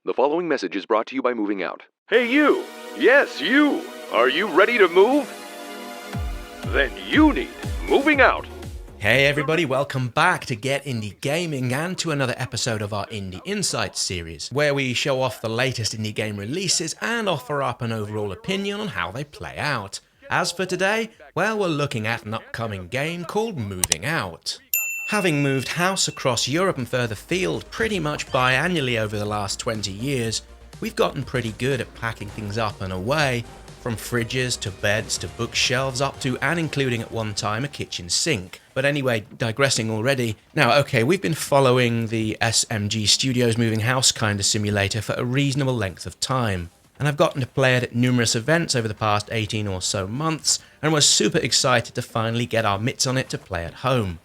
The following message is brought to you by Moving Out. Hey you! Yes, you! Are you ready to move? Then you need Moving Out! Hey everybody, welcome back to Get Indie Gaming and to another episode of our Indie Insights series, where we show off the latest indie game releases and offer up an overall opinion on how they play out. As for today, well, we're looking at an upcoming game called Moving Out. Having moved house across Europe and further afield pretty much biannually over the last 20 years, we've gotten pretty good at packing things up and away, from fridges to beds to bookshelves up to and including at one time a kitchen sink. But anyway, digressing already. Now, okay, we've been following the SMG Studios moving house kind of simulator for a reasonable length of time, and I've gotten to play it at numerous events over the past 18 or so months, and was super excited to finally get our mitts on it to play at home.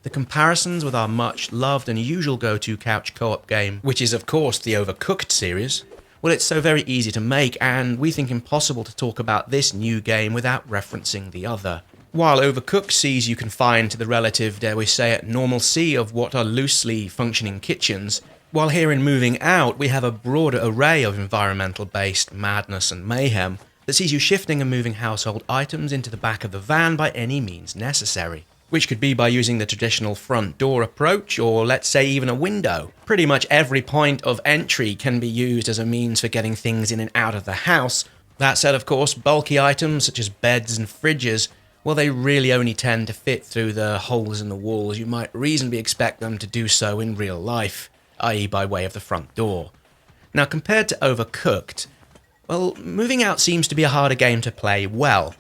The comparisons with our much loved and usual go-to couch co-op game, which is of course the Overcooked series, well, it's so very easy to make, and we think impossible to talk about this new game without referencing the other. While Overcooked sees you confined to the relative, dare we say it, normalcy of what are loosely functioning kitchens, while here in Moving Out we have a broader array of environmental-based madness and mayhem that sees you shifting and moving household items into the back of the van by any means necessary. Which could be by using the traditional front door approach, or let's say even a window. Pretty much every point of entry can be used as a means for getting things in and out of the house. That said, of course, bulky items such as beds and fridges, well, they really only tend to fit through the holes in the walls you might reasonably expect them to do so in real life, i.e. by way of the front door. Now, compared to Overcooked, well, Moving Out seems to be a harder game to play well.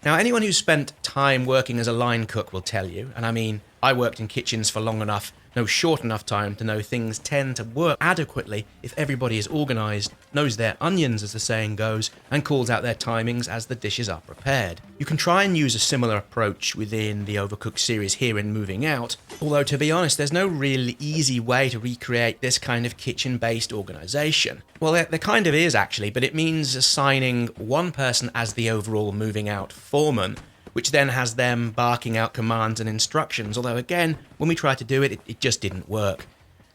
Now, anyone who's spent time working as a line cook will tell you, and I mean, I worked in kitchens for long enough, no short enough time to know things tend to work adequately if everybody is organised, knows their onions as the saying goes, and calls out their timings as the dishes are prepared. You can try and use a similar approach within the Overcooked series here in Moving Out, although to be honest, there's no really easy way to recreate this kind of kitchen-based organisation. Well, there kind of is actually, but it means assigning one person as the overall Moving Out foreman, which then has them barking out commands and instructions, although again, when we tried to do it, it just didn't work.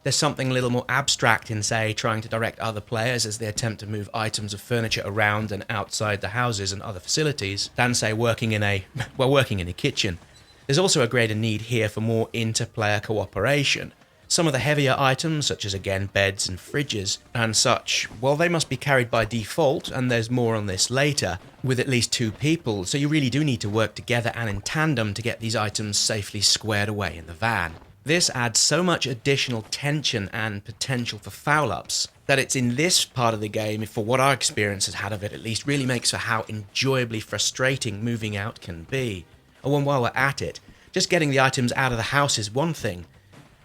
There's something a little more abstract in, say, trying to direct other players as they attempt to move items of furniture around and outside the houses and other facilities, than, say, working in a kitchen. There's also a greater need here for more inter-player cooperation. Some of the heavier items, such as again beds and fridges and such, well, they must be carried by default, and there's more on this later, with at least two people, so you really do need to work together and in tandem to get these items safely squared away in the van. This adds so much additional tension and potential for foul-ups that it's in this part of the game, for what our experience has had of it at least, really makes for how enjoyably frustrating Moving Out can be. And while we're at it, just getting the items out of the house is one thing.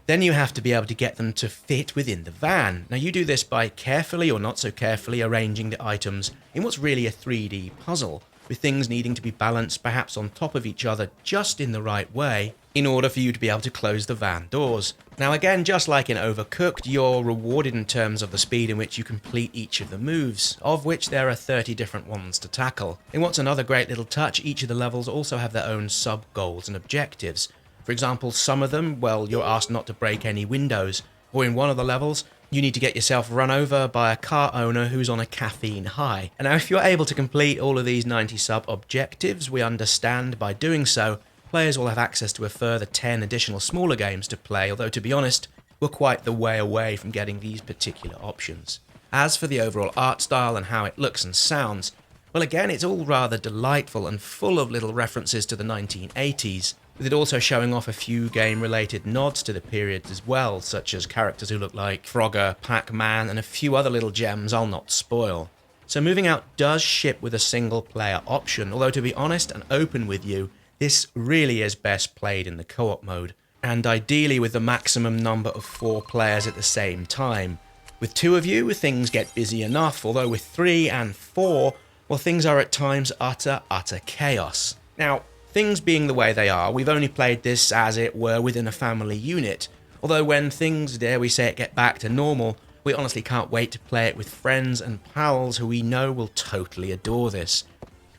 Then you have to be able to get them to fit within the van. Now you do this by carefully or not so carefully arranging the items in what's really a 3D puzzle, with things needing to be balanced perhaps on top of each other just in the right way in order for you to be able to close the van doors. Now again, just like in Overcooked, you're rewarded in terms of the speed in which you complete each of the moves, of which there are 30 different ones to tackle. In what's another great little touch, each of the levels also have their own sub-goals and objectives. For example, some of them, well, you're asked not to break any windows, or in one of the levels, you need to get yourself run over by a car owner who's on a caffeine high. And now if you're able to complete all of these 90 sub-objectives, we understand by doing so, players will have access to a further 10 additional smaller games to play, although to be honest, we're quite the way away from getting these particular options. As for the overall art style and how it looks and sounds, well again, it's all rather delightful and full of little references to the 1980s, with it also showing off a few game-related nods to the period as well, such as characters who look like Frogger, Pac-Man, and a few other little gems I'll not spoil. So Moving Out does ship with a single-player option, although to be honest and open with you, this really is best played in the co-op mode, and ideally with the maximum number of 4 players at the same time. With 2 of you, things get busy enough, although with 3 and 4, well, things are at times utter chaos. Now, things being the way they are, we've only played this as it were within a family unit, although when things, dare we say it, get back to normal, we honestly can't wait to play it with friends and pals who we know will totally adore this.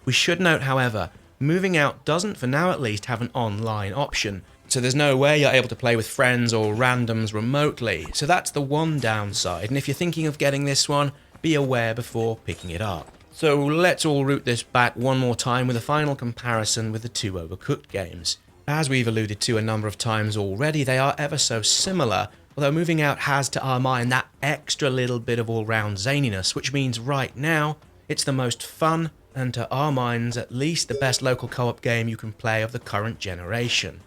We should note, however, Moving Out doesn't, for now at least, have an online option, so there's no way you're able to play with friends or randoms remotely, so that's the one downside, and if you're thinking of getting this one, be aware before picking it up. So let's all root this back one more time with a final comparison with the two Overcooked games. As we've alluded to a number of times already, they are ever so similar, although Moving Out has to our mind that extra little bit of all-round zaniness, which means right now, it's the most fun, and to our minds at least the best local co-op game you can play of the current generation.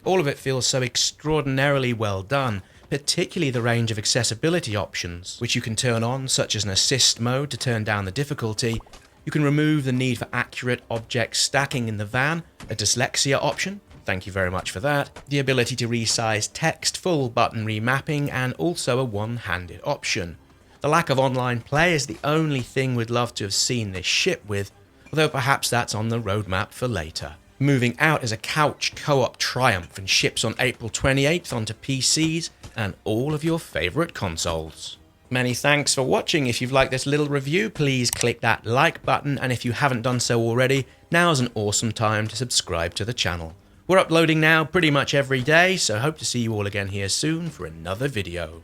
All of it feels so extraordinarily well done, particularly the range of accessibility options, which you can turn on, such as an assist mode to turn down the difficulty. You can remove the need for accurate object stacking in the van, a dyslexia option, thank you very much for that, the ability to resize text, full button remapping, and also a one-handed option. The lack of online play is the only thing we'd love to have seen this ship with, although perhaps that's on the roadmap for later. Moving Out is a couch co-op triumph and ships on April 28th onto PCs and all of your favourite consoles. Many thanks for watching. If you've liked this little review, please click that like button, and if you haven't done so already, now's an awesome time to subscribe to the channel. We're uploading now pretty much every day, so hope to see you all again here soon for another video.